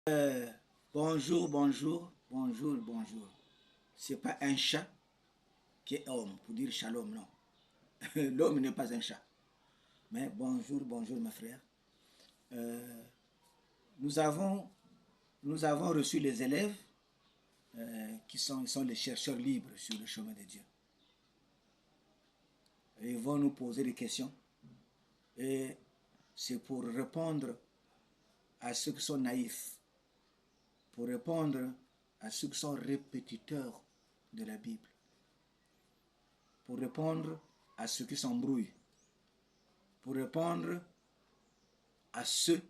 Bonjour, bonjour, bonjour, bonjour. C'est pas un chat qui est homme, pour dire shalom, non. L'homme n'est pas un chat. Mais bonjour, bonjour, mes frères. Euh, nous, avons, nous avons reçu les élèves qui sont les chercheurs libres sur le chemin de Dieu. Ils vont nous poser des questions. Et c'est pour répondre à ceux qui sont naïfs, pour répondre à ceux qui sont répétiteurs de la Bible, pour répondre à ceux qui s'embrouillent, pour répondre à ceux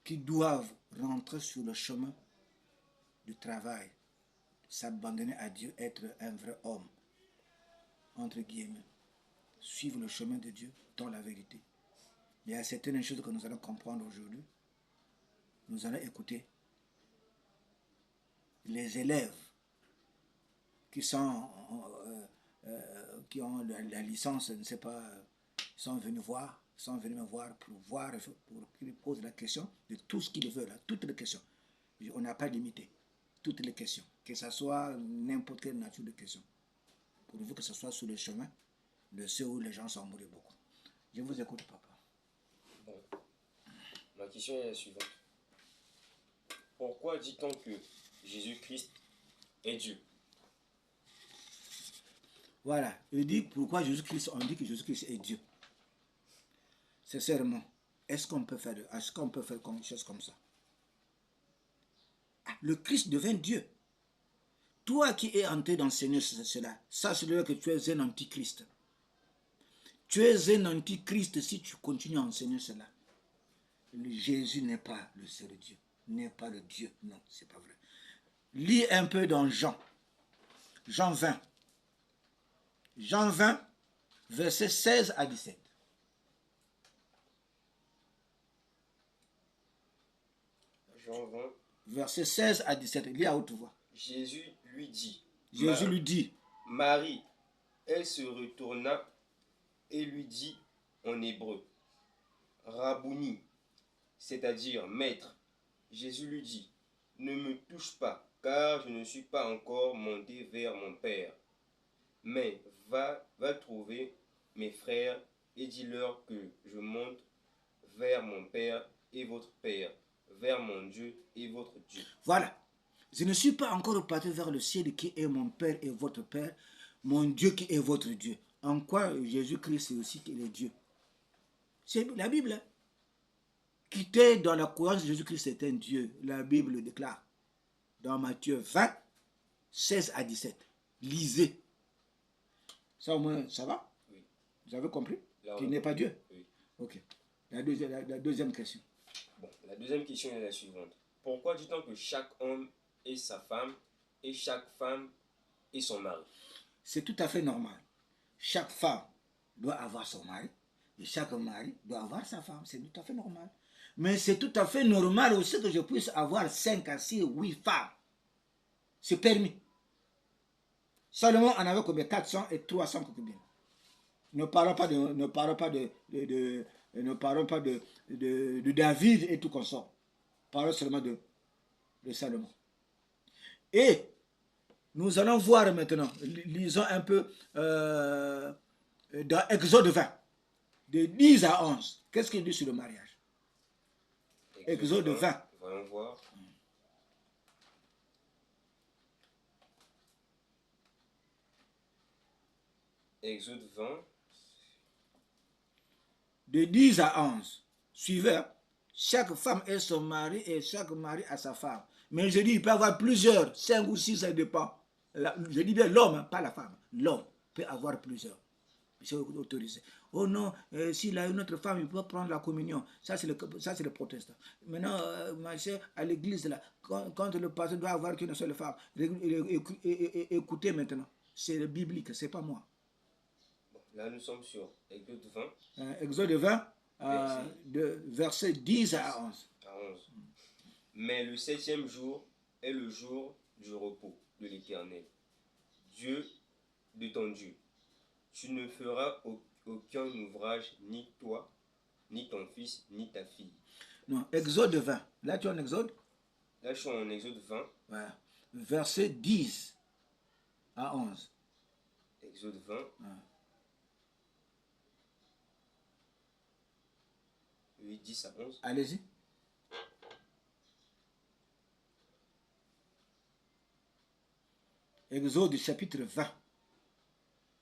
qui doivent rentrer sur le chemin du travail, s'abandonner à Dieu, être un vrai homme, entre guillemets, suivre le chemin de Dieu dans la vérité. Il y a certaines choses que nous allons comprendre aujourd'hui. Nous allons écouter les élèves qui sont qui ont la licence, je ne sais pas, sont venus me voir pour qu'ils posent la question de tout ce qu'ils veulent, toutes les questions. On n'a pas limité toutes les questions, que ce soit n'importe quelle nature de question, pourvu que ce soit sur le chemin de ceux où les gens sont morts beaucoup. Je vous écoute, papa. Bon, ma question est la suivante. Pourquoi dit-on que Jésus-Christ est Dieu? Voilà, il dit pourquoi Jésus-Christ, on dit que Jésus-Christ est Dieu. Sincèrement, est-ce qu'on peut faire une chose comme ça? Ah, le Christ devient Dieu. Toi qui es entré d'enseigner cela, sache-le que tu es un antichrist. Tu es un antichrist si tu continues à enseigner cela. Jésus n'est pas le seul Dieu, n'est pas le Dieu. Non, c'est pas vrai. Lis un peu dans Jean. Jean 20. Jean 20, versets 16 à 17. Jean 20. Versets 16 à 17. Lis à haute voix. Jésus lui dit. Jésus lui dit. Marie, elle se retourna et lui dit en hébreu, Rabouni, c'est-à-dire maître. Jésus lui dit, ne me touche pas, car je ne suis pas encore monté vers mon Père. Mais va trouver mes frères et dis-leur que je monte vers mon Père et votre Père, vers mon Dieu et votre Dieu. Voilà. Je ne suis pas encore parti vers le ciel qui est mon Père et votre Père, mon Dieu qui est votre Dieu. En quoi Jésus-Christ est aussi qu'il est Dieu? C'est la Bible. Hein? Quitter dans la croyance de Jésus-Christ est un Dieu. La Bible le déclare. Dans Matthieu 20, 16 à 17. Lisez. Ça au moins, ça va? Oui. Vous avez compris qu'il n'est pas Dieu? Oui. Ok. La deuxième question. Bon, la deuxième question est la suivante. Pourquoi dit-on que chaque homme est sa femme et chaque femme est son mari? C'est tout à fait normal. Chaque femme doit avoir son mari et chaque mari doit avoir sa femme. C'est tout à fait normal. Mais c'est tout à fait normal aussi que je puisse avoir 5 à 6 ou 8 femmes. C'est permis. Seulement, on avait combien? 400 et 300 concubines. Ne parlons pas de David et tout consort. Parlons seulement de Salomon. Et nous allons voir maintenant, lisons un peu dans Exode 20, de 10 à 11. Qu'est-ce qu'il dit sur le mariage? Exode 20. Voyons voir. Exode 20. De 10 à 11. Suivez. Chaque femme est son mari et chaque mari a sa femme. Mais je dis, il peut y avoir plusieurs, 5 ou 6, ça dépend. Je dis bien l'homme, pas la femme. L'homme peut avoir plusieurs. C'est autorisé. Oh non, s'il a une autre femme, il peut prendre la communion. Ça, c'est le protestant. Maintenant, ma chère, à l'église, là, quand le pasteur doit avoir qu'une seule femme, écoutez maintenant. C'est biblique, c'est pas moi. Là, nous sommes sur Exode 20. Exode 20, de versets 10 à 11. Mais le 7e jour est le jour du repos de l'Éternel, Dieu de ton Dieu. Tu ne feras aucun ouvrage, ni toi, ni ton fils, ni ta fille. Non, Exode 20. Là, tu es en Exode? Là, je suis en Exode 20. Voilà. Verset 10 à 11. Exode 20. Ah. 8, 10 à 11. Allez-y. Exode chapitre 20.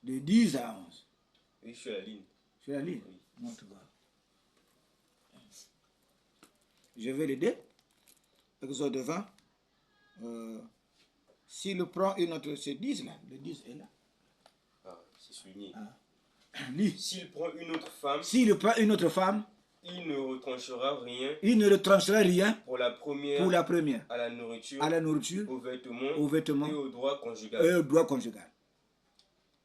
De 10 à 11. Oui, je suis à la ligne. Tu la lis? Oui. Montre-moi. Je vais l'aider. Exode 20. S'il prend une autre, c'est 10 là. Le 10 est là. Ah, c'est souligné. Lis. S'il prend une autre femme, S'il prend une autre femme, il ne retranchera rien il ne retranchera rien pour la première, pour la première, à la nourriture, à la nourriture, aux aux vêtements et au droit conjugal. et au droit conjugal.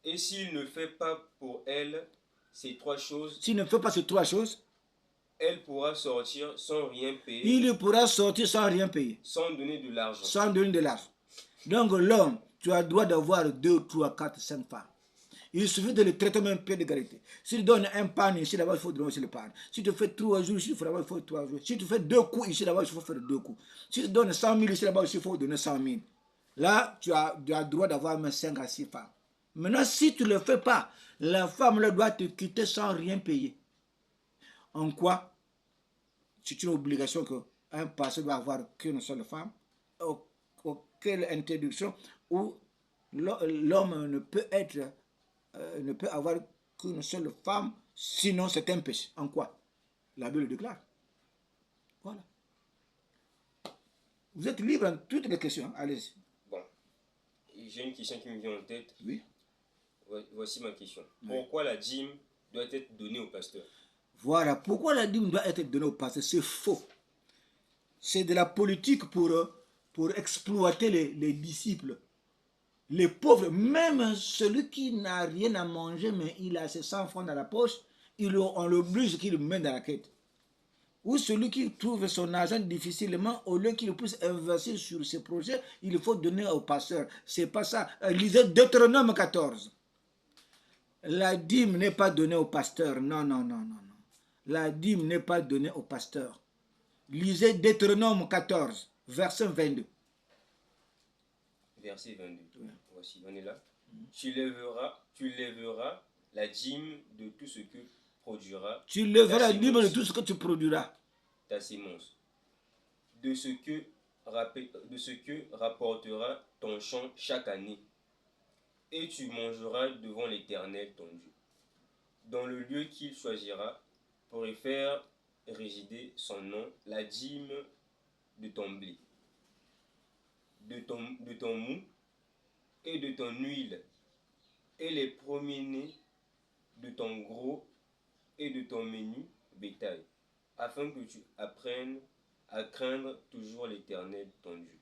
Et s'il ne fait pas pour elle ces trois choses, S'il ne fait pas ces trois choses, elle pourra sortir sans rien payer, il pourra sortir sans rien payer, sans donner de l'argent. sans donner de l'argent. Donc l'homme, tu as le droit d'avoir 2, 3, 4, 5 femmes. Il suffit de les traiter même pied d'égalité. S'il donne un pan ici, là-bas, il faut donner aussi le pan. Si tu fais 3 jours ici, il faut 3 jours. Si tu fais 2 coups ici, là-bas, il faut faire 2 coups. Si tu donnes 100 000 ici, là-bas, il faut donner 100 000. Là, tu as le droit d'avoir même 5 à 6 femmes. Maintenant, si tu ne le fais pas, la femme là, doit te quitter sans rien payer. En quoi? C'est une obligation qu'un pasteur doit avoir qu'une seule femme. Quelle interdiction où l'homme ne peut être ne peut avoir qu'une seule femme, sinon c'est un péché. En quoi? La Bible le déclare. Voilà. Vous êtes libre en toutes les questions. Allez-y. Bon, j'ai une question qui me vient en tête. Oui. Voici ma question. Oui. Pourquoi la dîme doit être donnée au pasteur? Voilà. Pourquoi la dîme doit être donnée au pasteur? C'est faux. C'est de la politique pour exploiter les disciples. Les pauvres, même celui qui n'a rien à manger, mais il a ses 100 francs dans la poche, on l'oblige qu'il le mette dans la quête. Ou celui qui trouve son argent difficilement, au lieu qu'il puisse investir sur ses projets, il faut donner au pasteur. C'est pas ça. Lisez Deutéronome 14. La dîme n'est pas donnée au pasteur. Non, non, non, non, non. La dîme n'est pas donnée au pasteur. Lisez Deutéronome 14, verset 22. Verset 22. Oui. Voici, on est là. Tu lèveras la dîme de tout ce que produira. Tu lèveras la dîme de tout ce que tu produiras. Ta sémence. De ce que rapportera ton champ chaque année. Et tu mangeras devant l'Éternel ton Dieu, dans le lieu qu'il choisira pour y faire résider son nom, la dîme de ton blé, de ton mou et de ton huile, et les premiers-nés de ton gros et de ton menu bétail, afin que tu apprennes à craindre toujours l'Éternel ton Dieu.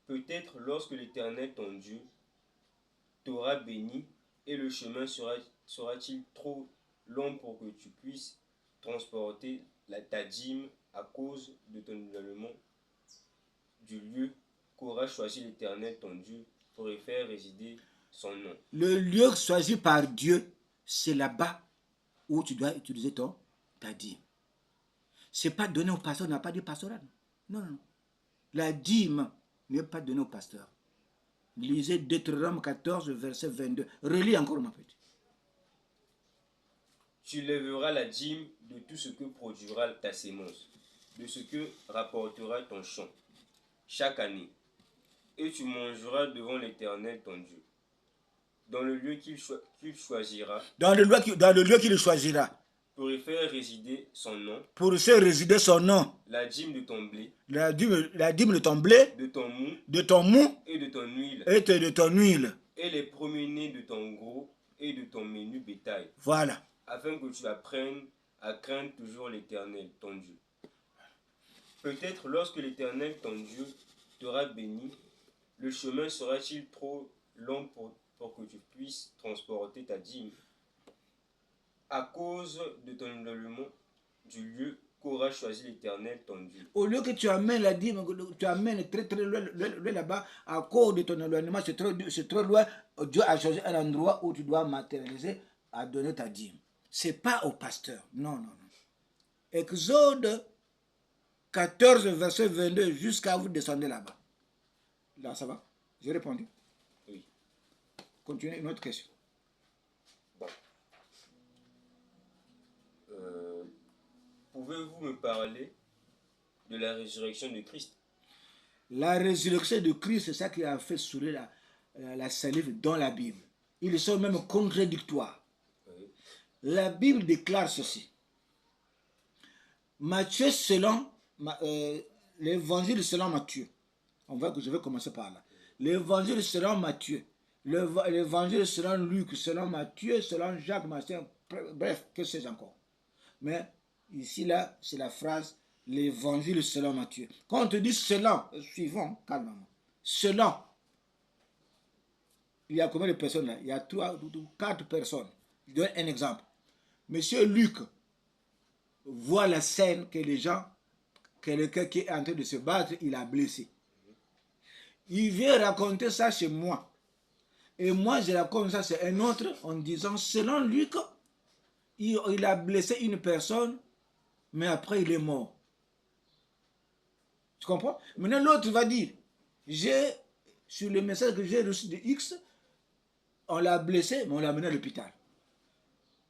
Peut-être lorsque l'Éternel ton Dieu t'aura béni, et le chemin sera-t-il trop long pour que tu puisses transporter ta dîme à cause de ton éloignement du lieu qu'aura choisi l'Éternel ton Dieu pour y faire résider son nom. Le lieu choisi par Dieu, c'est là-bas où tu dois utiliser ta dîme. C'est pas donné au pasteur, on n'a pas dit pastoral. Non, non, non. La dîme n'est pas donnée au pasteur. Lisez Deutéronome 14, verset 22. Relis encore, ma petite. Tu lèveras la dîme de tout ce que produira ta sémence, de ce que rapportera ton champ, chaque année, et tu mangeras devant l'Éternel ton Dieu, dans le lieu qu'il choisira. Dans le lieu qu'il choisira. Pour y faire résider son nom. Pour y faire résider son nom. La dîme de ton blé. La dîme de ton blé. De ton mou. De ton mou. Et de ton huile. Et de ton huile. Et les premiers-nés de ton gros et de ton menu bétail. Voilà. Afin que tu apprennes à craindre toujours l'Éternel, ton Dieu. Peut-être lorsque l'Éternel, ton Dieu, t'aura béni, le chemin sera-t-il trop long pour que tu puisses transporter ta dîme à cause de ton éloignement du lieu qu'aura choisi l'Éternel, ton Dieu. Au lieu que tu amènes la dîme, tu amènes très très loin là-bas, à cause de ton éloignement, c'est trop loin, Dieu a choisi un endroit où tu dois matérialiser à donner ta dîme. C'est pas au pasteur. Non, non, non. Exode 14, verset 22, jusqu'à vous descendez là-bas. Là, ça va? J'ai répondu. Oui. Continuez, une autre question. Bon. Pouvez-vous me parler de la résurrection de Christ? La résurrection de Christ, c'est ça qui a fait sourire la salive dans la Bible. Ils sont même contradictoires. Oui. La Bible déclare ceci. Matthieu selon, l'évangile selon Matthieu. Je vais commencer par là. L'évangile selon Matthieu. L'évangile selon Luc, selon Matthieu, selon Jacques, Martin, bref, que sais-je encore. Mais ici, là, c'est la phrase l'évangile selon Matthieu. Quand on te dit selon, suivons calmement. Selon, il y a combien de personnes là? Il y a 4 personnes. Je donne un exemple. Monsieur Luc voit la scène que les gens, quelqu'un qui est en train de se battre, il a blessé. Il vient raconter ça chez moi. Et moi, je raconte ça chez un autre en disant, selon Luc, il a blessé une personne, mais après il est mort. Tu comprends? Maintenant, l'autre va dire, sur le message que j'ai reçu de X, on l'a blessé, mais on l'a amené à l'hôpital.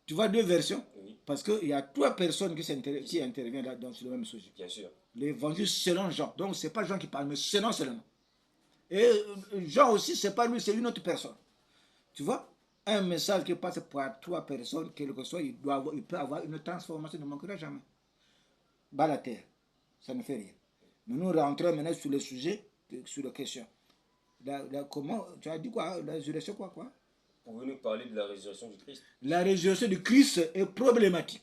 Tu vois 2 versions? Oui. Parce qu'il y a 3 personnes qui interviennent là sur le même sujet. Bien sûr. L'évangile selon Jean. Donc, ce n'est pas Jean qui parle, mais selon. Et Jean aussi, ce n'est pas lui, c'est une autre personne. Tu vois? Un message qui passe par 3 personnes, quel que soit, il peut avoir une transformation, ne manquera jamais. Bas la terre, ça ne fait rien. Mais nous rentrons maintenant sur le sujet, sur la question. Comment, tu as dit quoi? La résurrection quoi? Pouvez-vous nous parler de la résurrection du Christ? La résurrection du Christ est problématique.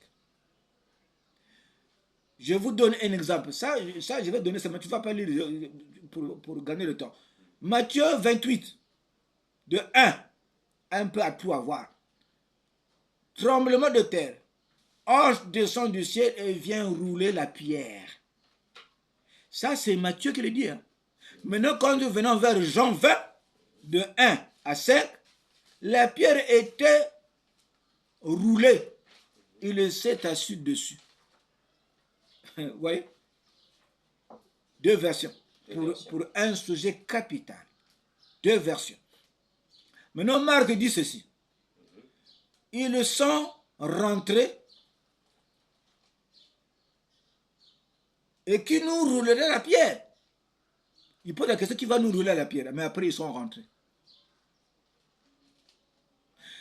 Je vous donne un exemple. Ça je vais donner ça, mais tu ne vas pas lire pour gagner le temps. Matthieu 28, de 1, un peu à tout avoir. Tremblement de terre. Ange descend du ciel et vient rouler la pierre. Ça, c'est Matthieu qui le dit. Hein. Maintenant, quand nous venons vers Jean 20, de 1 à 5, la pierre était roulée. Il s'est assis dessus. Vous voyez? 2 versions. Pour un sujet capital. 2 versions. Maintenant, Marc dit ceci. Ils sont rentrés et qui nous roulerait la pierre. Il pose la question qui va nous rouler la pierre, mais après ils sont rentrés.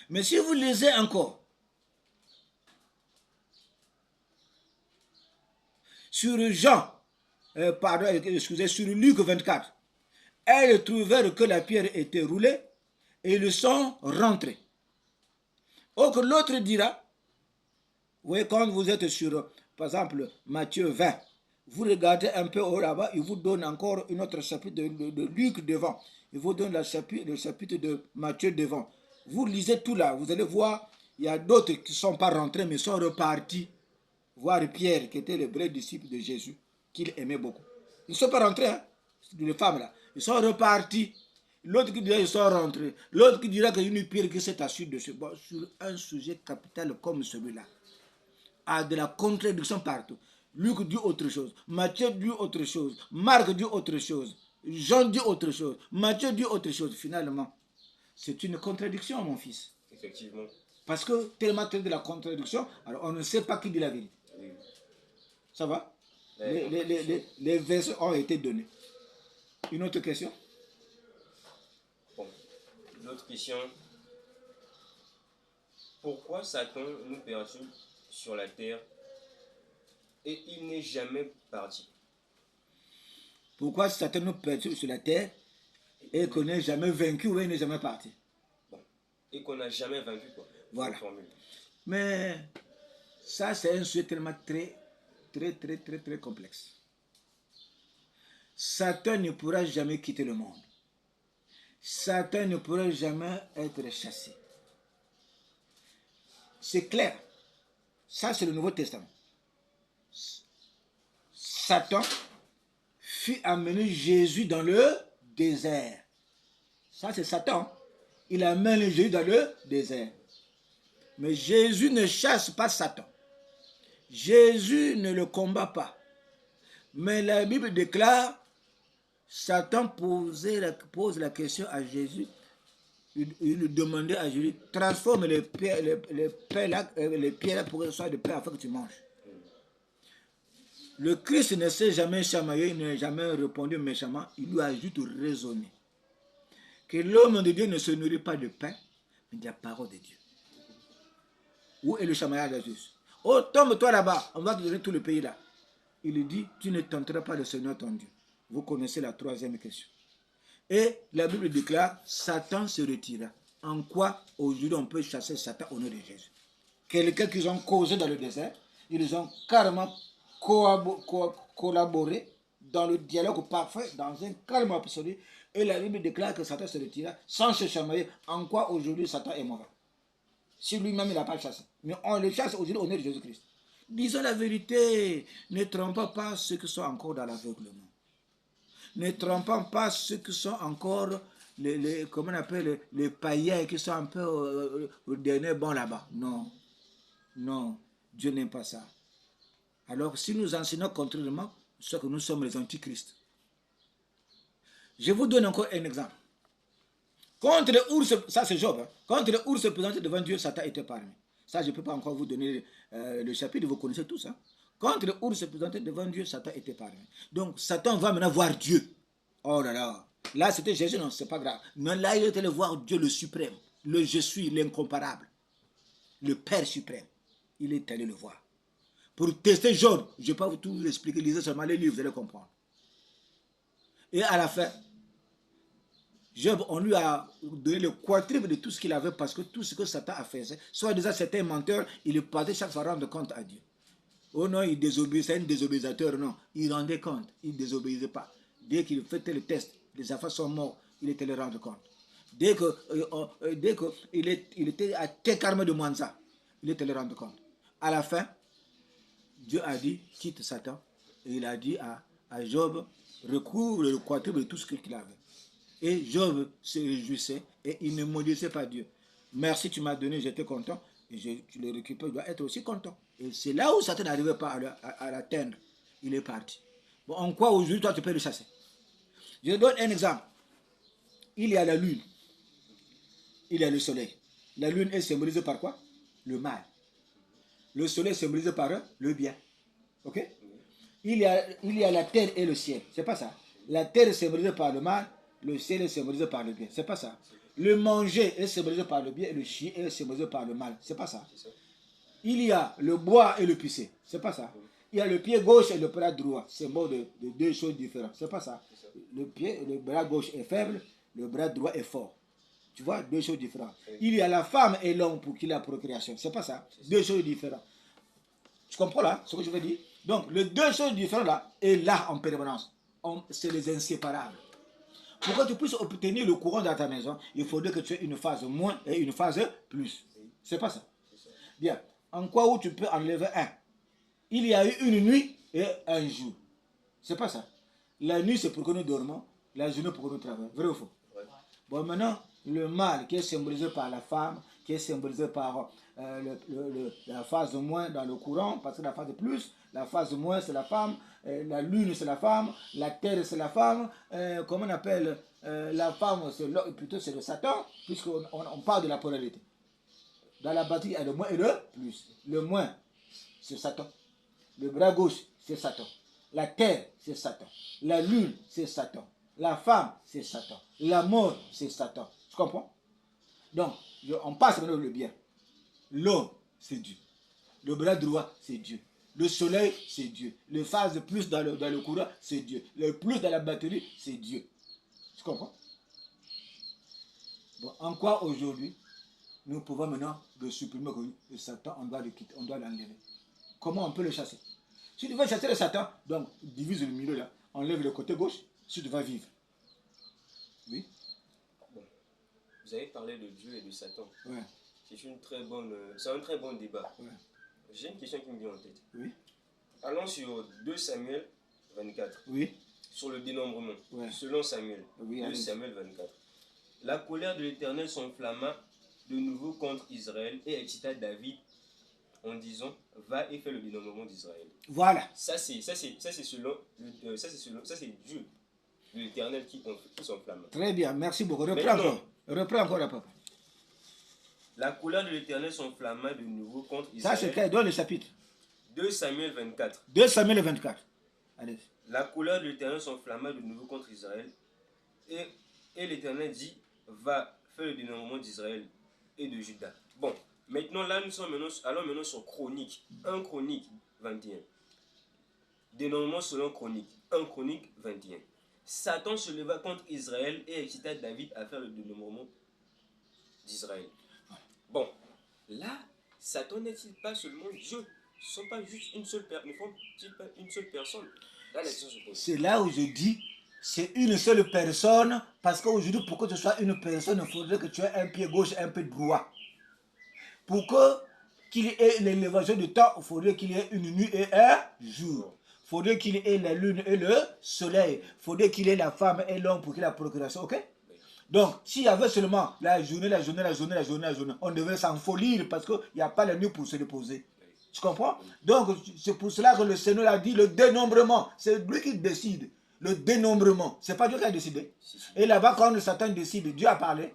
Mais si vous lisez encore sur Jean, sur Luc 24, elles trouvèrent que la pierre était roulée et ils sont rentrés. Or que l'autre dira, vous voyez, quand vous êtes sur, par exemple, Matthieu 20, vous regardez un peu haut là-bas, il vous donne encore une autre chapitre de Luc devant. Il vous donne le chapitre de Matthieu devant. Vous lisez tout là, vous allez voir, il y a d'autres qui ne sont pas rentrés, mais sont repartis voir Pierre, qui était le vrai disciple de Jésus, qu'il aimait beaucoup. Ils ne sont pas rentrés, hein, les femmes là. Ils sont repartis. L'autre qui dira qu'ils sont rentrés. L'autre qui dira qu'il y a une pierre qui s'est assise dessus. Bon, sur un sujet capital comme celui-là, a de la contradiction partout. Luc dit autre chose, Matthieu dit autre chose, Marc dit autre chose, Jean dit autre chose, Matthieu dit autre chose. Finalement, c'est une contradiction, mon fils. Effectivement. Parce que tellement de la contradiction, alors on ne sait pas qui dit la vérité. Oui. Ça va? Les versets ont été donnés. Une autre question? Bon, l'autre question. Pourquoi Satan nous perturbe sur la terre et il n'est jamais parti? Pourquoi Satan nous perturbe sur la terre et qu'on n'est jamais vaincu ou il n'est jamais parti? Bon. Et qu'on n'a jamais vaincu, quoi. Voilà. Mais ça, c'est un sujet tellement très complexe. Satan ne pourra jamais quitter le monde. Satan ne pourra jamais être chassé. C'est clair. Ça, c'est le Nouveau Testament. Satan fit amener Jésus dans le désert. Ça, c'est Satan. Il amène Jésus dans le désert. Mais Jésus ne chasse pas Satan. Jésus ne le combat pas. Mais la Bible déclare, Satan pose la question à Jésus. Il demandait à Jésus, transforme les pierres pour que ce soit de pain afin que tu manges. Le Christ ne s'est jamais chamaillé, il n'a jamais répondu méchamment. Il lui a juste raisonné que l'homme de Dieu ne se nourrit pas de pain, mais de la parole de Dieu. Où est le chamaillage de Jésus? Oh, tombe-toi là-bas, on va te donner tout le pays là. Il lui dit, tu ne tenteras pas le Seigneur ton Dieu. Vous connaissez la troisième question. Et la Bible déclare, Satan se retira. En quoi aujourd'hui on peut chasser Satan au nom de Jésus? Quelqu'un qu'ils ont causé dans le désert, ils ont carrément collaboré dans le dialogue parfait, dans un calme absolu. Et la Bible déclare que Satan se retira sans se chamailler. En quoi aujourd'hui Satan est mauvais? Si lui-même il n'a pas chassé. Mais on le chasse aujourd'hui au nom de Jésus-Christ. Disons la vérité, ne trompons pas ceux qui sont encore dans l'aveuglement. Ne trompons pas ceux qui sont encore comment on appelle, les païens qui sont un peu au dernier banc là-bas. Non, non, Dieu n'aime pas ça. Alors si nous enseignons contrairement, c'est que nous sommes les antichrists. Je vous donne encore un exemple. Contre les ours, ça c'est Job, hein. Quand le ours se présentait devant Dieu, Satan était parmi. Ça, je ne peux pas encore vous donner le chapitre, vous connaissez tous. Hein. Quand le ours se présentait devant Dieu, Satan était parmi. Donc, Satan va maintenant voir Dieu. Oh là là. Là, c'était Jésus, non, c'est pas grave. Mais là, il était allé voir Dieu le suprême. Le je suis, l'incomparable. Le Père suprême. Il est allé le voir. Pour tester Job, je ne vais pas vous tout expliquer, lisez seulement les livres, vous allez comprendre. Et à la fin, Job, on lui a donné le quadruple de tout ce qu'il avait parce que tout ce que Satan a fait, soit déjà c'était un menteur, il partait chaque fois rendre compte à Dieu. Oh non, il désobéissait, un désobéissateur, non. Il rendait compte, il ne désobéissait pas. Dès qu'il faisait le test, les enfants sont morts, il était le rendre compte. Dès qu'il était à Tekarme de Mwanza, il était le rendre compte. À la fin, Dieu a dit, quitte Satan, et il a dit à Job, recouvre le quadruple de tout ce qu'il avait. Et Job se réjouissait et il ne maudissait pas Dieu. Merci, tu m'as donné, j'étais content. Et tu le récupères, il doit être aussi content. Et c'est là où Satan n'arrivait pas à l'atteindre. Il est parti. Bon, en quoi aujourd'hui, toi, tu peux le chasser? Je donne un exemple. Il y a la lune. Il y a le soleil. La lune est symbolisée par quoi? Le mal. Le soleil est symbolisé par le bien. Ok? Il y a la terre et le ciel. C'est pas ça. La terre est symbolisée par le mal. Le ciel est symbolisé par le bien. C'est pas ça. Le manger est symbolisé par le bien et le chier est symbolisé par le mal. C'est pas ça. Il y a le bois et le pisser. C'est pas ça. Il y a le pied gauche et le bras droit. C'est mot de deux choses différentes. C'est pas ça. Le bras gauche est faible, le bras droit est fort. Tu vois, deux choses différentes. Il y a la femme et l'homme pour qui la procréation. C'est pas ça. Deux choses différentes. Tu comprends là ce que je veux dire? Donc, les deux choses différentes là est là en permanence. C'est les inséparables. Pour que tu puisses obtenir le courant dans ta maison, il faudrait que tu aies une phase moins et une phase plus. C'est pas ça. Bien. En quoi où tu peux enlever un? Il y a eu une nuit et un jour. C'est pas ça. La nuit, c'est pour que nous dormons. La journée, pour que nous travaillons. Vrai ou faux? Ouais. Bon, maintenant, le mal qui est symbolisé par la femme, qui est symbolisé par la phase moins dans le courant, parce que la phase plus, la phase moins, c'est la femme, la lune, c'est la femme, la terre, c'est la femme, comment on appelle la femme, plutôt c'est le Satan, puisqu'on parle de la polarité. Dans la batterie, il y a le moins et le plus. Le moins, c'est Satan. Le bras gauche, c'est Satan. La terre, c'est Satan. La lune, c'est Satan. La femme, c'est Satan. La mort, c'est Satan. Tu comprends? Donc, on passe maintenant le bien. L'homme, c'est Dieu. Le bras droit, c'est Dieu. Le soleil, c'est Dieu. Le phase plus dans le courant, c'est Dieu. Le plus dans la batterie, c'est Dieu. Tu comprends? Bon, en quoi aujourd'hui, nous pouvons maintenant le supprimer, le Satan, on doit le quitter, on doit l'enlever. Comment on peut le chasser? Si tu veux chasser le Satan, donc divise le milieu là, enlève le côté gauche, si tu vas vivre. Oui. Bon. Vous avez parlé de Dieu et de Satan. Ouais. C'est un très bon débat. Ouais. J'ai une question qui me vient en tête. Oui. Allons sur 2 Samuel 24. Oui. Sur le dénombrement. Ouais. Selon Samuel. Oui, 2 Samuel 24. La colère de l'Éternel s'enflamma de nouveau contre Israël et excita David en disant va et fais le dénombrement d'Israël. Voilà. Ça c'est selon ça c'est Dieu, l'Éternel qui s'enflamme. Très bien, merci beaucoup. Reprends Maintenant, encore. Reprends encore la papa. La colère de l'Éternel s'enflamma de nouveau contre Ça, Israël. c'est dans le chapitre 2 Samuel 24. 2 Samuel 24. Allez. La colère de l'Éternel s'enflamma de nouveau contre Israël. Et l'Éternel dit, va faire le dénombrement d'Israël et de Juda. Bon, maintenant là nous sommes maintenant sur Chronique. 1 Chronique 21. Dénombrement selon Chronique. 1 Chronique 21. Satan se leva contre Israël et excita David à faire le dénombrement d'Israël. Bon, là, Satan n'est-il pas seulement Dieu? Ce ne sont pas juste une seule personne. Ne font-ils pas une seule personne? Là, la question se pose. C'est là où je dis, c'est une seule personne, parce qu'aujourd'hui, pour que tu sois une personne, il faudrait que tu aies un pied gauche et un pied droit. Pour qu'il y ait l'élévation du temps, il faudrait qu'il y ait une nuit et un jour. Il faudrait qu'il y ait la lune et le soleil. Il faudrait qu'il y ait la femme et l'homme pour qu'il y ait la procuration, ok? Donc, s'il y avait seulement la journée, on devait s'enfolir parce qu'il n'y a pas la nuit pour se reposer. Tu comprends? Donc, c'est pour cela que le Seigneur a dit le dénombrement. C'est lui qui décide. Le dénombrement. Ce n'est pas Dieu qui a décidé. Et là-bas, quand Satan décide, Dieu a parlé.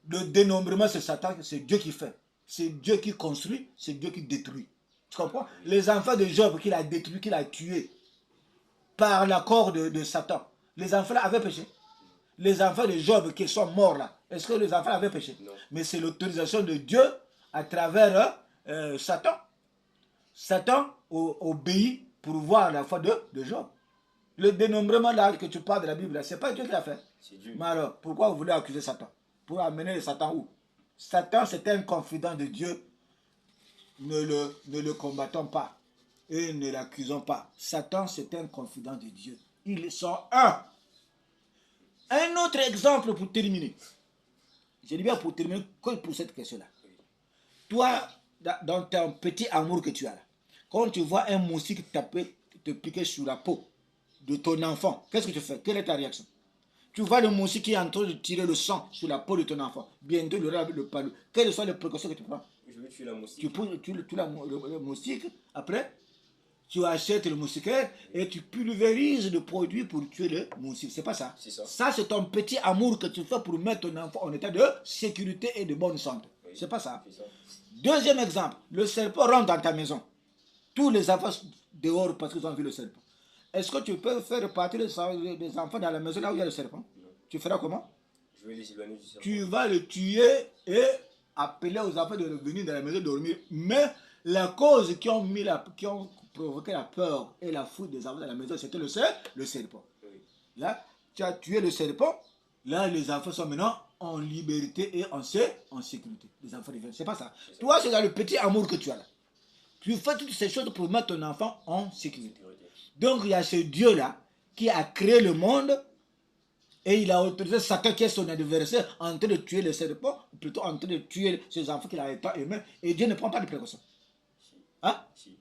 Le dénombrement, c'est Satan, c'est Dieu qui fait. C'est Dieu qui construit, c'est Dieu qui détruit. Tu comprends? Les enfants de Job qu'il a détruits, qu'il a tués par l'accord de Satan. Les enfants là avaient péché. Les enfants de Job qui sont morts là, est-ce que les enfants avaient péché? Non. Mais c'est l'autorisation de Dieu à travers Satan. Satan obéit pour voir la foi de Job. Le dénombrement là que tu parles de la Bible, ce n'est pas Dieu qui l'a fait. C'est Dieu. Mais alors, pourquoi vous voulez accuser Satan? Pour amener Satan où? Satan, c'est un confident de Dieu. Ne le combattons pas et ne l'accusons pas. Satan, c'est un confident de Dieu. Ils sont un. Un autre exemple pour terminer. Je dis bien pour terminer que pour cette question-là. Toi, dans ton petit amour que tu as là, quand tu vois un moustique te piquer sur la peau de ton enfant, qu'est-ce que tu fais? Quelle est ta réaction? Tu vois le moustique qui est en train de tirer le sang sur la peau de ton enfant. Bientôt, il aura le palu. Quelles sont les précautions que tu prends? Je veux tuer la moustique. Tu tues le moustique. Après, tu achètes le moustiquaire et tu pulvérises le produit pour tuer le moustique. C'est pas ça. C'est ça. Ça, c'est ton petit amour que tu fais pour mettre ton enfant en état de sécurité et de bonne santé. Oui, c'est pas ça. C'est ça. Deuxième exemple, le serpent rentre dans ta maison. Tous les enfants dehors parce qu'ils ont vu le serpent. Est-ce que tu peux faire partir des enfants dans la maison là où il y a le serpent? Non. Tu feras comment? Je vais les éloigner du serpent. Tu vas le tuer et appeler aux enfants de revenir dans la maison dormir. Mais la cause qui ont provoqué la peur et la fuite des enfants dans la maison, c'était le serpent. Oui. Là, tu as tué le serpent. Là, les enfants sont maintenant en liberté et en sécurité. Les enfants reviennent. C'est pas ça. Toi, c'est dans le petit amour que tu as là. Tu fais toutes ces choses pour mettre ton enfant en sécurité. Donc, il y a ce Dieu-là qui a créé le monde et il a autorisé Satan, qui est son adversaire, en train de tuer les serpents, ou plutôt en train de tuer ses enfants qu'il a tant aimés. Et Dieu ne prend pas de précautions. Hein? Si.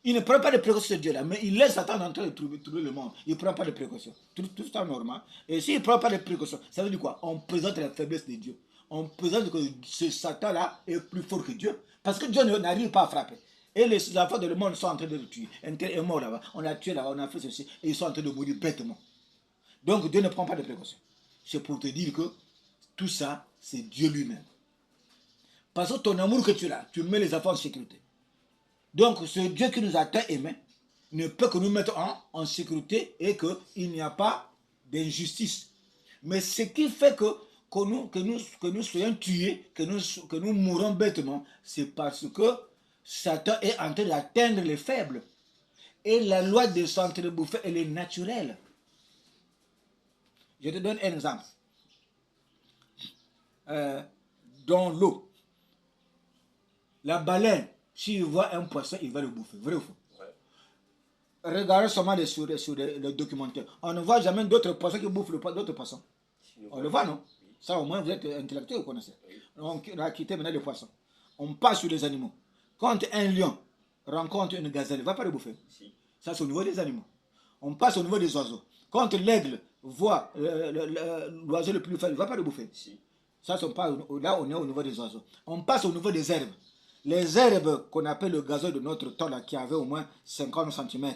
Il ne prend pas de précautions, ce Dieu-là, mais il laisse Satan en train de trouver le monde. Il ne prend pas de précautions. Tout ça normal. Et s'il ne prend pas de précautions, ça veut dire quoi? On présente la faiblesse de Dieu. On présente que ce Satan-là est plus fort que Dieu. Parce que Dieu n'arrive pas à frapper. Et les enfants de le monde sont en train de le tuer. Un tel est mort là-bas. On l'a tué là-bas, on a fait ceci. Et ils sont en train de mourir bêtement. Donc Dieu ne prend pas de précautions. C'est pour te dire que tout ça, c'est Dieu lui-même. Parce que ton amour que tu as, tu mets les enfants en sécurité. Donc ce Dieu qui nous a tant aimés ne peut que nous mettre en sécurité et qu'il n'y a pas d'injustice. Mais ce qui fait que nous soyons tués, que nous mourons bêtement, c'est parce que Satan est en train d'atteindre les faibles. Et la loi de s'entre-bouffer, elle est naturelle. Je te donne un exemple. Dans l'eau, la baleine, s'il voit un poisson, il va le bouffer. Vrai ou faux? Ouais. Regardez seulement sur les documentaires. On ne voit jamais d'autres poissons qui bouffent d'autres poissons. On le voit, non? Oui. Ça, au moins, vous êtes intellectuel, vous connaissez. Oui. On a quitté maintenant les poissons. On passe sur les animaux. Quand un lion rencontre une gazelle, il ne va pas le bouffer. Si. Ça, c'est au niveau des animaux. On passe au niveau des oiseaux. Quand l'aigle voit l'oiseau le plus faible, il ne va pas le bouffer. Si. Ça, là, on est au niveau des oiseaux. On passe au niveau des herbes. Les herbes qu'on appelle le gazon de notre temps, là, qui avait au moins 50 cm.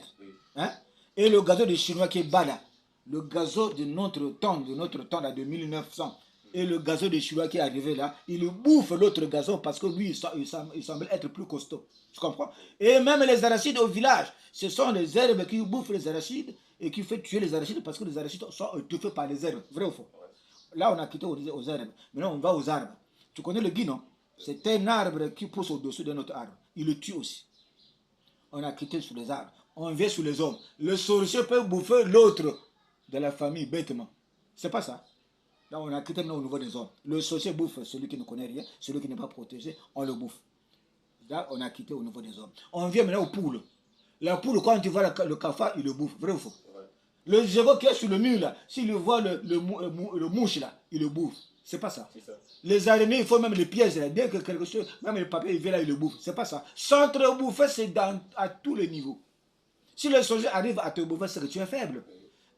Hein? Et le gazon des Chinois qui est bas là. Le gazon de notre temps là, de 1900. Et le gazon des Chinois qui est arrivé là, il bouffe l'autre gazon parce que lui, il semble être plus costaud. Tu comprends? Et même les arachides au village, ce sont les herbes qui bouffent les arachides et qui fait tuer les arachides parce que les arachides sont étouffés par les herbes. Vrai ou faux? Là, on a quitté aux herbes. Maintenant, on va aux arbres. Tu connais le guinon? C'est un arbre qui pousse au-dessus de notre arbre. Il le tue aussi. On a quitté sur les arbres. On vient sur les hommes. Le sorcier peut bouffer l'autre de la famille bêtement. C'est pas ça. Là, on a quitté au niveau des hommes. Le sorcier bouffe celui qui ne connaît rien, celui qui n'est pas protégé, on le bouffe. Là, on a quitté au niveau des hommes. On vient maintenant aux poules. La poule, quand tu vois le cafard, il le bouffe. Vrai ou faux? Le zéro qui est sur le mur là, s'il voit le mouche là, il le bouffe. C'est pas ça. Ça. Les araignées, il faut même les pièges là. Dès que quelque chose, même le papier, il vient là, il le bouffe. C'est pas ça. S'entre-bouffer, c'est à tous les niveaux. Si le sorcier arrive à te bouffer, c'est que tu es faible.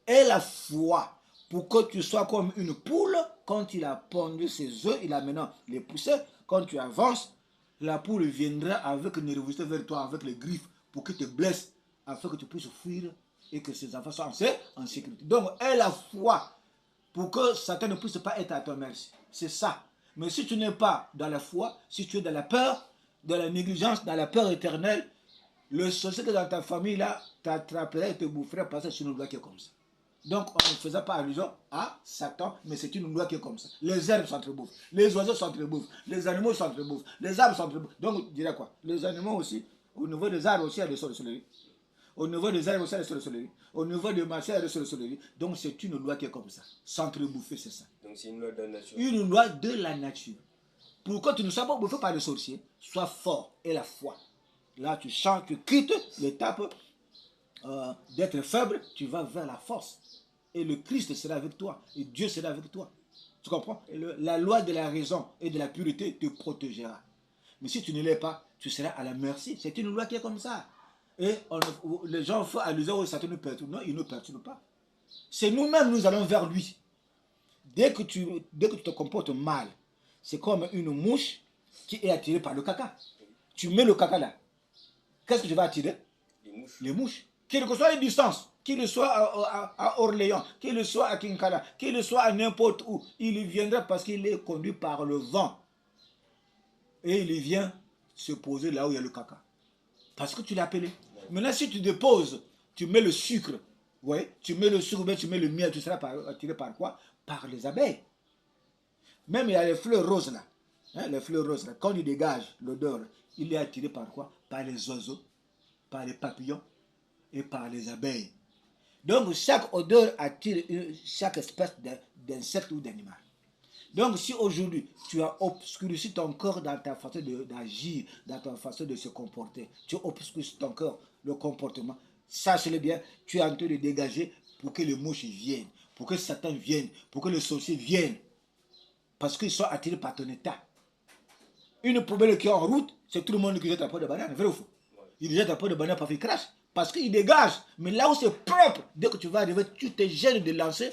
Et la foi, pour que tu sois comme une poule, quand il a pondu ses œufs, il a maintenant les poussés. Quand tu avances, la poule viendra avec une nervosité vers toi, avec les griffes, pour qu'il te blesse, afin que tu puisses fuir et que ses enfants soient en sécurité. Donc, aie la foi pour que Satan ne puisse pas être à ton merci. C'est ça. Mais si tu n'es pas dans la foi, si tu es dans la peur, dans la négligence, dans la peur éternelle, le sorcier que dans ta famille là t'attraperait et te boufferait parce que c'est une loi qui est comme ça. Donc on ne faisait pas allusion à Satan, mais c'est une loi qui est comme ça. Les herbes s'entrebouffent, les oiseaux s'entrebouffent, les animaux s'entrebouffent, les arbres s'entrebouffent. Donc je dirais quoi? Les animaux aussi, au niveau des arbres aussi, il y a des sorcelleries. Au niveau des arbres aussi, il y a des sorcelleries. Au niveau des marchés, il y a des sorcelleries. Donc c'est une loi qui est comme ça. S'entrebouffer, c'est ça. Donc c'est une loi de la nature. Une loi de la nature. Pour que tu ne sois pas bouffé par les sorciers, sois fort et la foi. Là, tu changes, tu quittes l'étape d'être faible, tu vas vers la force. Et le Christ sera avec toi. Et Dieu sera avec toi. Tu comprends? La loi de la raison et de la pureté te protégera. Mais si tu ne l'es pas, tu seras à la merci. C'est une loi qui est comme ça. Et les gens font allusion au Satan nous perturbe. Non, il ne nous perturbe pas. C'est nous-mêmes, nous allons vers lui. Dès que tu te comportes mal, c'est comme une mouche qui est attirée par le caca. Tu mets le caca là. Qu'est-ce que tu vas attirer? Les mouches. Les mouches. Quelle que soit les distances, qu'il soit à Orléans, qu'il soit à Kinkala, qu'il soit à n'importe où, il viendra parce qu'il est conduit par le vent. Et il vient se poser là où il y a le caca. Parce que tu l'as appelé. Maintenant, si tu déposes, tu mets le sucre, ouais, tu mets le sucre, tu mets le miel, tu seras attiré par quoi? Par les abeilles. Même il y a les fleurs roses là. Hein, les fleurs roses là, quand ils dégagent l'odeur, il est attiré par quoi? Par les oiseaux, par les papillons et par les abeilles. Donc chaque odeur attire chaque espèce d'insecte ou d'animal. Donc si aujourd'hui tu as obscurci ton corps dans ta façon d'agir, dans ta façon de se comporter, tu obscurcis ton corps, le comportement, sache-le bien, tu es en train de dégager pour que les mouches viennent, pour que Satan vienne, pour que les sorciers viennent. Parce qu'ils sont attirés par ton état. Une poubelle qui est en route, c'est tout le monde qui jette un pot de banane, vrai ou faux? Il jette un pot de banane parce qu'il crache, parce qu'il dégage. Mais là où c'est propre, dès que tu vas arriver, tu te gênes de lancer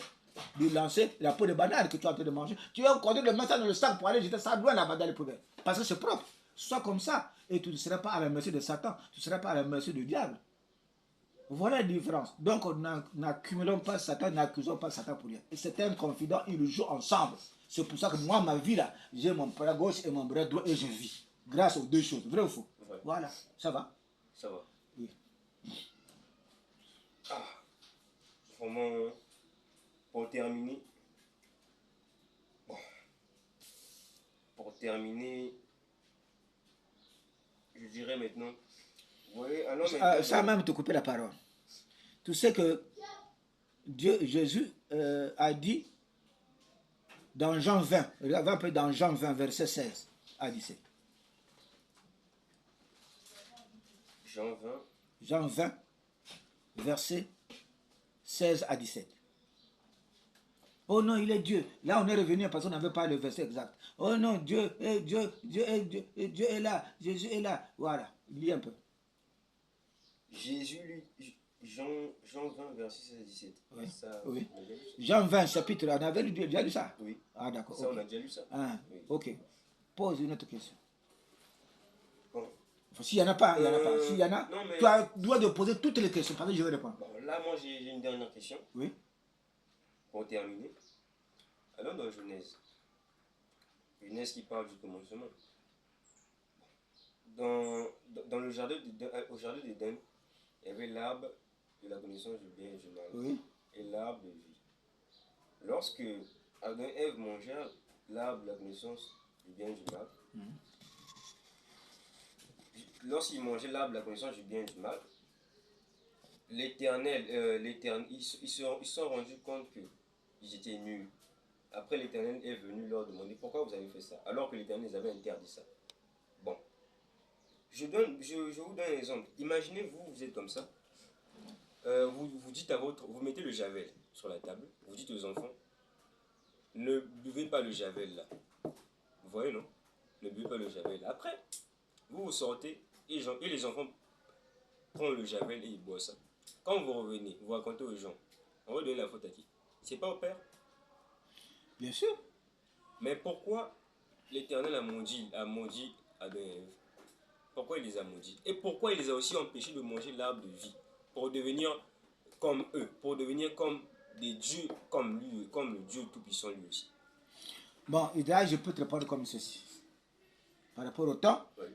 la peau de banane que tu es en train de manger. Tu vas continuer de mettre ça dans le sac pour aller jeter ça loin là-bas dans les poubelles. Parce que c'est propre. Sois comme ça. Et tu ne seras pas à la merci de Satan. Tu ne seras pas à la merci du diable. Voilà la différence. Donc, n'accumulons pas Satan, n'accusons pas Satan pour rien. Et c'est un confident, ils jouent ensemble. C'est pour ça que moi, ma vie là, j'ai mon bras gauche et mon bras droit et je vis. Grâce aux deux choses. Vrai ou faux? Ouais. Voilà. Ça va? Ça va. Oui. Ah. Vraiment, pour terminer. Bon. Pour terminer, je dirais maintenant. Oui, alors Ça même te couper la parole. Tu sais que Jésus a dit dans Jean 20, regarde un peu dans Jean 20, verset 16 à 17. Jean 20. Jean 20, verset 16 à 17. Oh non, il est Dieu. Là, on est revenu parce qu'on n'avait pas le verset exact. Oh non, Dieu est là. Jésus est là. Voilà, lis un peu. Jésus lui, Jean 20, verset 16 à 17. Oui. Ça, Oui. Jean 20, chapitre, on avait déjà lu ça? Oui. Ah d'accord. Ça, Okay. on a déjà lu ça. Ah, Oui. ok. Pose une autre question. S'il n'y en a pas, il n'y en a pas. S'il y en a, non, mais... tu as le droit de poser toutes les questions. Parce que je vais répondre. Bon, là, moi, j'ai une dernière question. Oui. Pour terminer. Alors, dans Genèse qui parle du commencement. Dans le jardin au jardin d'Éden, il y avait l'arbre de la connaissance du bien et du mal. Oui. Et l'arbre de vie. Lorsque Adam et Ève mangèrent l'arbre de la connaissance du bien et du mal, lorsqu'ils mangeaient l'arbre de la connaissance du bien et du mal, ils se sont rendus compte qu'ils étaient nuls. Après, l'Éternel est venu leur demander pourquoi vous avez fait ça, alors que l'Éternel les avait interdit ça. Bon, je vous donne un exemple. Imaginez vous êtes comme ça. Vous dites vous mettez le javel sur la table. Vous dites aux enfants, ne buvez pas le javel là. Vous voyez non? Ne buvez pas le javel là. Après, vous sortez et les enfants prennent le javel et ils boivent ça. Quand vous revenez, vous racontez aux gens, on va donner la faute à qui? C'est pas au père? Bien sûr. Mais pourquoi l'Éternel a maudit Adam et Ève? Pourquoi il les a maudits? Et pourquoi il les a aussi empêchés de manger l'arbre de vie? Pour devenir comme eux, pour devenir comme des dieux, comme lui, comme le Dieu Tout-Puissant lui aussi. Bon, idéal, je peux te répondre comme ceci. Par rapport au temps, Oui.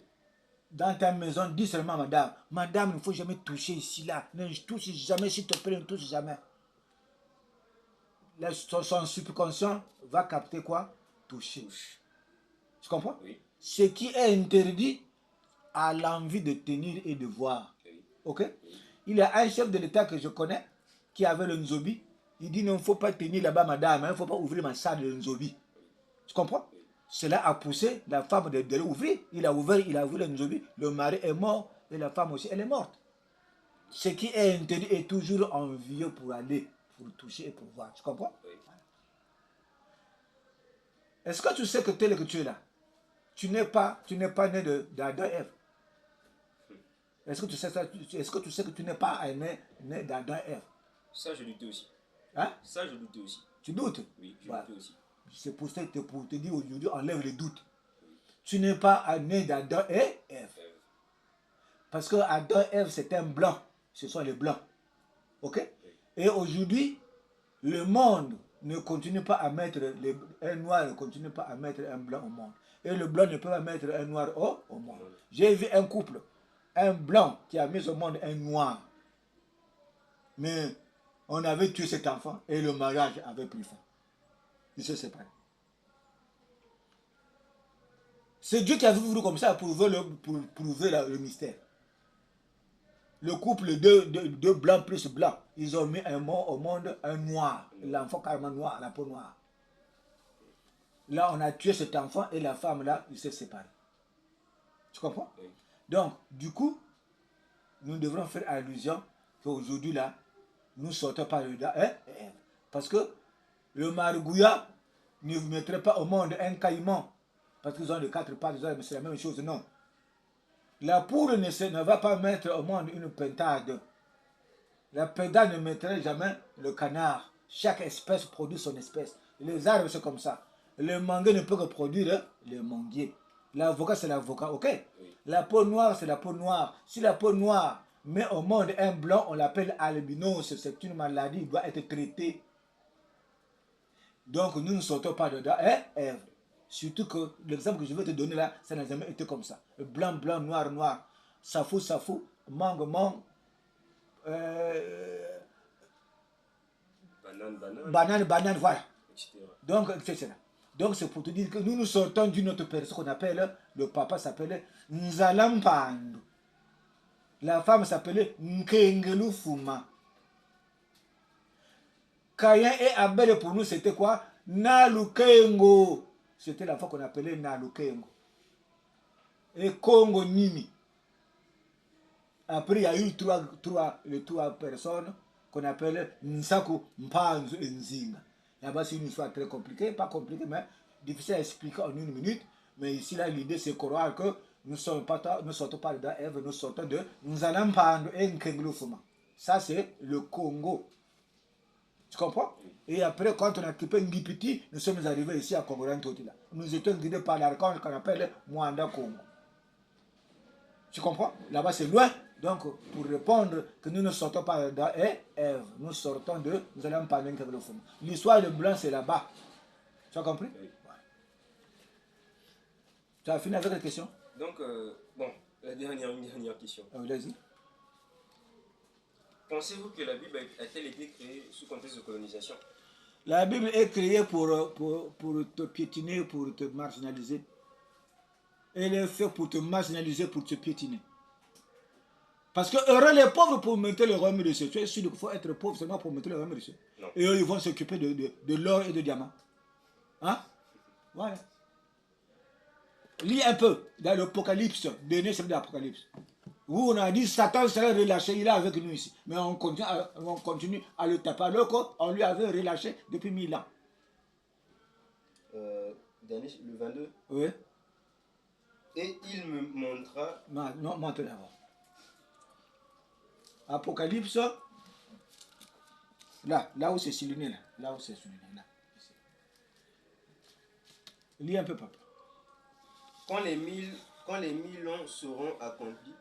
Dans ta maison, dis seulement madame, madame, il ne faut jamais toucher ici, là. Ne touche jamais, s'il te plaît, ne touche jamais. Là, son subconscient va capter quoi? Toucher. Tu comprends? Oui. Ce qui est interdit à l'envie de tenir et de voir. Oui. Ok? Oui. Il y a un chef de l'État que je connais qui avait le nzobi. Il dit non, il ne faut pas tenir là-bas, madame, il ne faut pas ouvrir ma salle de nzobi. Tu comprends? Oui. Cela a poussé la femme de l'ouvrir. Il a ouvert le nzobi. Le mari est mort et la femme aussi, elle est morte. Ce qui est interdit est toujours envieux pour aller, pour toucher et pour voir. Tu comprends? Oui. Est-ce que tu sais que tel que tu es là, tu n'es pas né d'Adam et Ève? Est-ce que tu sais ça? Est-ce que tu sais que tu n'es pas né d'Adam et Ève? Ça, je doutais aussi. Hein? Ça, je doutais aussi. Tu doutes? Oui, je Voilà. doutais aussi. C'est pour ça que pour te dire aujourd'hui, enlève les doutes. Tu n'es pas né d'Adam et Ève. Parce que Adam et Ève, c'est un blanc. Ce sont les blancs. Ok? Et aujourd'hui, le monde ne continue pas à mettre, un noir ne continue pas à mettre un blanc au monde. Et le blanc ne peut pas mettre un noir au monde. J'ai vu un couple, un blanc qui a mis au monde un noir. Mais on avait tué cet enfant et le mariage avait pris fin. Ils se séparent. C'est Dieu qui a voulu comme ça pour prouver le mystère. Le couple de blanc plus blanc, ils ont mis au monde un noir. L'enfant carrément noir, la peau noire. Là, on a tué cet enfant et la femme là, ils se séparent. Tu comprends? Oui. Donc, du coup, nous devrons faire allusion qu'aujourd'hui là, nous ne sortons pas de là. Parce que le margouillat ne mettrait pas au monde un caïman. Parce qu'ils ont les quatre pattes, mais c'est la même chose, non. La poule ne va pas mettre au monde une pentade. La pentade ne mettrait jamais le canard. Chaque espèce produit son espèce. Les arbres, c'est comme ça. Le manguier ne peut que produire le manguier. L'avocat, c'est l'avocat, ok? Oui. La peau noire, c'est la peau noire. Si la peau noire met au monde un blanc, on l'appelle albinos. C'est une maladie, il doit être traité. Donc, nous ne sortons pas dedans. Ève. Surtout que l'exemple que je vais te donner là, ça n'a jamais été comme ça. Blanc, blanc, noir, noir. Safou, safou. Mangue, mangue. Banane, banane, voilà. Etc. Donc, etc. Donc, c'est pour te dire que nous nous sortons d'une autre personne qu'on appelle, le papa s'appelait Nzalampandu. La femme s'appelait Nkengelu Fuma. Caïn et Abel pour nous, c'était quoi? Nalukengo. C'était la fois qu'on appelait Nalukengo. Et Congo Nimi. Après, il y a eu trois personnes qu'on appelle Nsaku, Mpanzu et Nzinga. Là-bas, c'est une histoire très compliquée, pas compliquée, mais difficile à expliquer en une minute. Mais ici, là, l'idée, c'est croire que nous ne sortons pas de Ève, nous sortons de Nzalampandu et Nkenglufuma. Ça, c'est le Congo. Tu comprends? Et après, quand on a occupé Ngipiti, nous sommes arrivés ici à Congo. Nous étions guidés par l'archange qu'on appelle Mwanda Congo. Tu comprends? Là-bas, c'est loin. Donc, pour répondre que nous ne sortons pas d'Adam et Ève, nous sortons de... Nous allons parler avec le fond. L'histoire de blanc, c'est là-bas. Tu as compris? Oui. Ouais. Tu as fini avec la question? Donc, bon, une dernière question. Vas-y. Pensez-vous que la Bible a-t-elle été créée sous contexte de colonisation? La Bible est créée pour te piétiner, pour te marginaliser. Elle est faite pour te marginaliser, pour te piétiner. Parce que heureux les pauvres pour monter le royaume de Dieu. Tu es sûr qu'il faut être pauvre seulement pour monter le royaume de Dieu. Et eux, ils vont s'occuper de l'or et de diamants. Hein? Voilà. Lis un peu dans l'Apocalypse, dernier chapitre de l'Apocalypse. Où on a dit Satan serait relâché, il est avec nous ici. Mais on continue à le taper alors qu'on lui avait relâché depuis 1000 ans. Le 22. Oui. Et il me montra. Non, montre d'abord. Apocalypse, là où c'est souligné, là où c'est souligné, là. Lis un peu, papa. Quand les 1000 ans seront accomplis,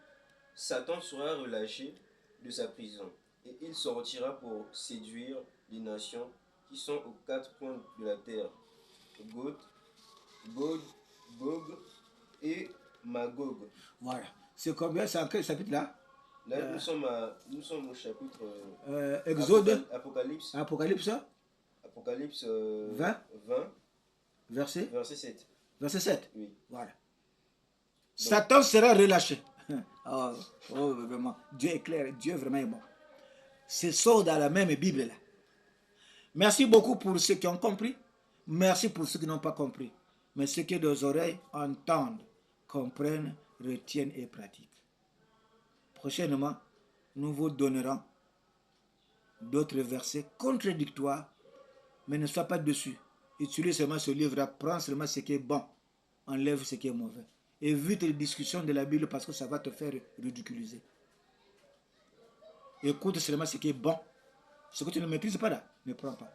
Satan sera relâché de sa prison et il sortira pour séduire les nations qui sont aux 4 coins de la terre, Gog et Magog. Voilà. C'est combien, c'est en quel chapitre là? Là, nous sommes au chapitre Exode. Apocalypse. Apocalypse 20. Verset 7. Verset 7. Oui. Voilà. Donc, Satan sera relâché. Oh, vraiment. Dieu est clair. Dieu vraiment est bon. C'est ça dans la même Bible là. Merci beaucoup pour ceux qui ont compris. Merci pour ceux qui n'ont pas compris. Mais ceux qui ont des oreilles entendent, comprennent, retiennent et pratiquent. Prochainement, nous vous donnerons d'autres versets contradictoires, mais ne sois pas dessus. Utilise seulement ce livre, prends seulement ce qui est bon, enlève ce qui est mauvais. Évite les discussions de la Bible parce que ça va te faire ridiculiser. Écoute seulement ce qui est bon. Ce que tu ne maîtrises pas là, ne prends pas.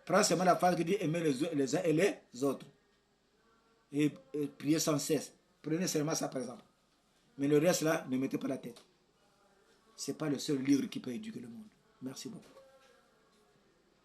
Prends seulement la phrase qui dit aimer les uns et les autres. Et prier sans cesse. Prenez seulement ça par exemple. Mais le reste là, ne mettez pas la tête. Ce n'est pas le seul livre qui peut éduquer le monde. Merci beaucoup.